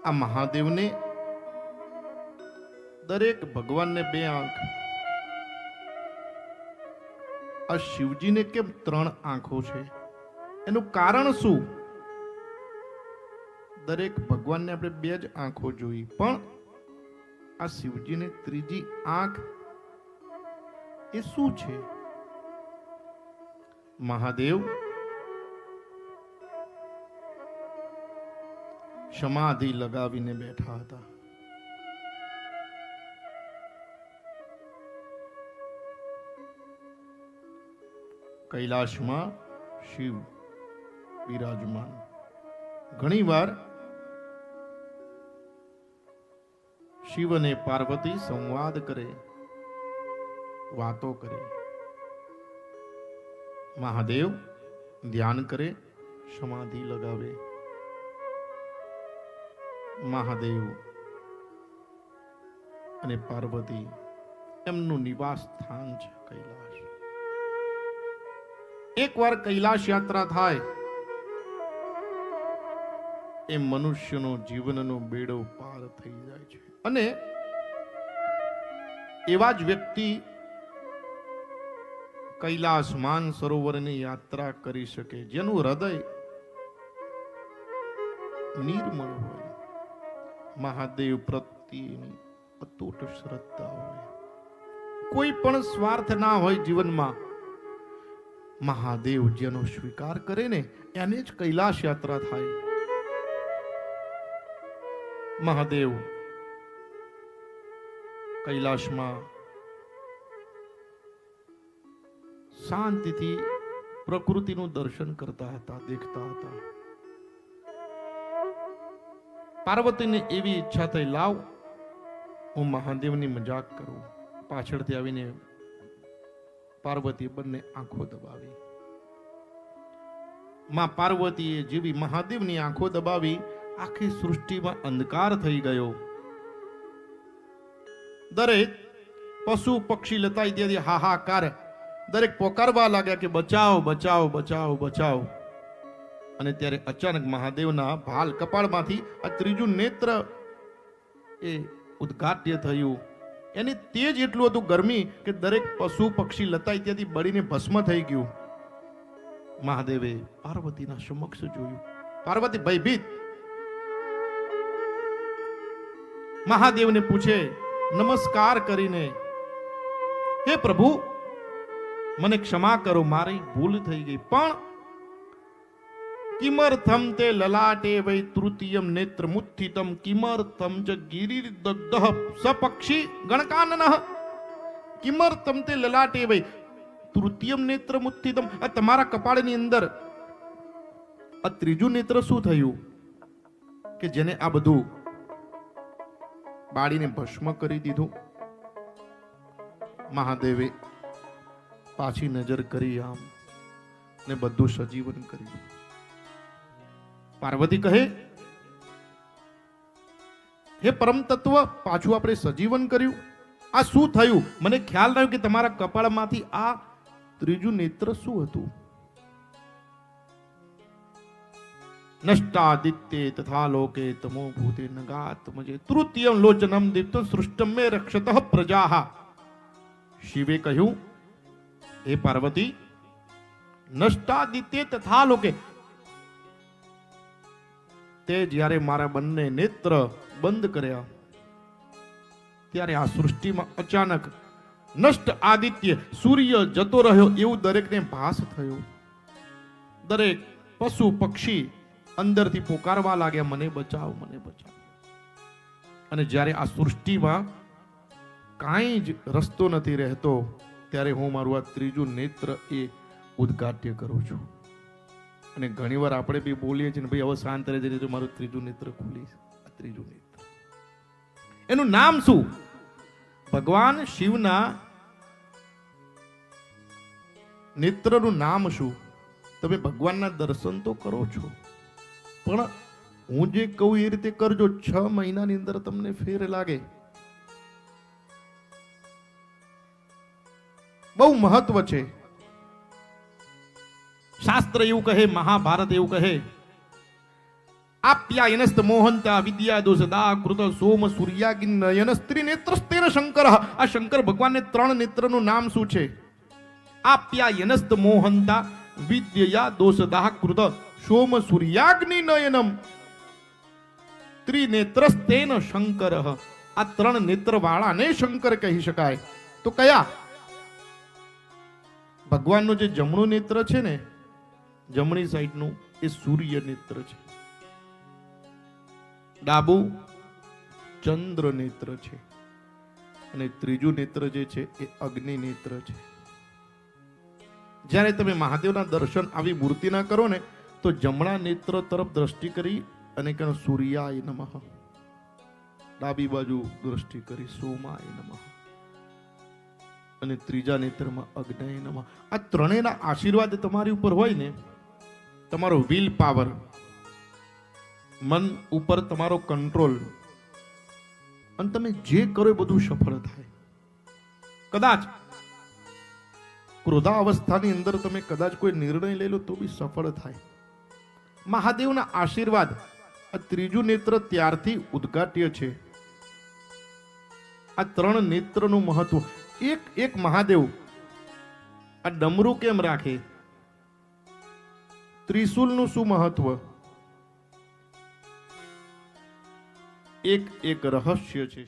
આ મહાદેવને દરેક ભગવાનને બે આંખ, આ શિવજીને કેમ 3 આંખો છે? એનું કારણ શું? દરેક ભગવાનને આપણે 2 જ આંખો જોઈ, પણ આ શિવજીને ત્રીજી આંખ એ શું છે? મહાદેવ સમાધિ લગાવીને બેઠા હતા. કૈલાશમાં શિવ બિરાજમાન. ઘણીવાર શિવ અને પાર્વતી સંવાદ કરે, વાતો કરે. મહાદેવ ધ્યાન કરે, સમાધિ લગાવે. મહાદેવ અને પાર્વતી એમનું નિવાસ સ્થાન છે કૈલાશ. એકવાર કૈલાશ યાત્રા થાય એ મનુષ્યનો જીવનનો બેડો પાર થઈ જાય છે. અને એવા જ વ્યક્તિ કૈલાસ માન સરોવરની યાત્રા કરી શકે જેનું હૃદય નિર્મળ હોય, મહાદેવ પ્રત્યેની અતૂટ શ્રદ્ધા હોય, કોઈ પણ સ્વાર્થ ના હોય જીવનમાં. મહાદેવ જેનો સ્વીકાર કરે ને એને જ કૈલાશ યાત્રા થાય. મહાદેવ કૈલાશમાં શાંતિથી પ્રકૃતિનું દર્શન કરતા હતા, દેખતા હતા. પાર્વતીને એવી ઈચ્છા થઈ, લાવ હું મહાદેવની મજાક કરું. પાછળથી આવીને પાર્વતી બંને આંખો દબાવી. માં પાર્વતીએ જેવી મહાદેવની આંખો દબાવી, આખી સૃષ્ટિમાં અંધકાર થઈ ગયો. દરેક પશુ પક્ષી લતા ઇત્યાદિ હાહાકાર, દરેક પોકારવા લાગ્યા કે બચાવ બચાવ બચાવ બચાવ. અને ત્યારે અચાનક મહાદેવના ભાલ કપાળમાંથી આ ત્રીજું નેત્ર એ ઉદ્ઘાટ્ય થયું. એની તેજ એટલું હતું, ગરમી, કે દરેક પશુ પક્ષી લતા ઇત્યાદિ બળીને ભસ્મ થઈ ગયું. મહાદેવે પાર્વતીના સમક્ષ જોયું. પાર્વતી ભયભીત મહાદેવને પૂછે નમસ્કાર કરીને, હે પ્રભુ, મને ક્ષમા કરો, મારી ભૂલ થઈ ગઈ. પણ કિમર્થમ તે લલાટે વૈ તૃતીયમ નેત્ર મુત્થિતમ કિમર્થમ ચ ગિરિર્દગ્ધઃ સપક્ષી ગણકાનનઃ. કિમર્થમ તે લલાટે વૈ તૃતીયમ નેત્ર મુત્થિતમ. આ તમારા કપાળની અંદર આ ત્રીજું નેત્ર શું થયું કે જેને આ બધું બાળીને ભસ્મ કરી દીધું? મહાદેવે પાછી નજર કરી આમ ને બધું સજીવન કર્યું. પાર્વતી કહે, હે પરમ તત્વ, પાછું આપણે સજીવન કર્યું, આ શું થયું? મને ખ્યાલ રહ્યો કે તમારા કપાળમાંથી આ ત્રીજું નેત્ર શું હતું? નષ્ટાદિત્યે તથા લોકે તમો ભૂતે નગાત્મજે તૃતીયમ લોચનમ દીપ્તમ સૃષ્ટમ મે રક્ષતઃ પ્રજાઃ. શિવે કહ્યું, હે પાર્વતી, નષ્ટાદિત્યે તથા લોકે, તે જ્યારે મારા બંને નેત્ર બંધ કર્યા ત્યારે આ સૃષ્ટિમાં અચાનક નષ્ટ આદિત્ય સૂર્ય જતો રહ્યો એવું દરેકને ભાસ થયો. દરેક પશુ પક્ષી અંદરથી પોકારવા લાગ્યા, મને બચાવ, મને બચાવ. અને જ્યારે આ સૃષ્ટિમાં કાંઈ જ રસ્તો નથી રહેતો ત્યારે હું મારું આ ત્રીજું નેત્ર એ ઉદ્ઘાટ્ય કરું છું. અને ઘણીવાર આપણે બી બોલીએ છીએ, ભાઈ હવે શાંત રહે છે, મારું ત્રીજું નેત્ર ખુલીશ. આ ત્રીજું નેત્ર, એનું નામ શું? ભગવાન શિવના નેત્રનું નામ શું? તમે ભગવાનના દર્શન તો કરો છો, પણ હું જે કહું એ રીતે કરજો. 6 મહિનાની અંદર તમને ફેર લાગે. બહુ મહત્વ છે. શાસ્ત્ર એવું કહે, મહાભારત એવું કહે, આપ્યાયનસ્ત મોહંતા વિદ્યા દોષદા કૃત સોમ સૂર્યાગ્નિ નયન સ્ત્રી નેત્રસ્તેન શંકર. આ શંકર ભગવાનને 3 નેત્રનું નામ શું છે? આપ્યાયનસ્ત મોહંતા વિદ્યા દોષદા કૃત સોમ સૂર્યાગ્નિ નયનમ ત્રિનેત્રસ્તેન શંકર. આ 3 નેત્ર વાળાને શંકર કહી શકાય. તો કયા? ભગવાનનું જે જમણું નેત્ર છે ને, જમણી સાઈડનું, એ સૂર્ય નેત્ર છે. ડાબુ ચંદ્ર નેત્ર છે અને ત્રીજું નેત્ર જે છે એ અગ્નિ નેત્ર છે. જ્યારે તમે મહાદેવના દર્શન આવી મૂર્તિના કરો ને તો જમણા નેત્ર તરફ દ્રષ્ટિ કરી અને કહો સૂર્યાય નમઃ, ડાબી બાજુ દ્રષ્ટિ કરી સોમાય નમઃ અને ત્રીજા નેત્રમાં અગ્નય નમઃ. આ ત્રણેયના આશીર્વાદ તમારી ઉપર હોય ને, તમારો વિલ પાવર, મન ઉપર તમારો કંટ્રોલ, અને તમે જે કરો એ બધું સફળ થાય. કદાચ ક્રોધા અવસ્થાની અંદર તમે કદાચ કોઈ નિર્ણય લઈ લો તો બી સફળ થાય. મહાદેવના આશીર્વાદ. આ ત્રીજું નેત્ર ત્યારથી ઉદ્ઘાટ્ય છે. આ 3 નેત્રનું મહત્વ. એક મહાદેવ આ ડમરું કેમ રાખે? ત્રિશુલનું શું મહત્વ? એક રહસ્ય છે.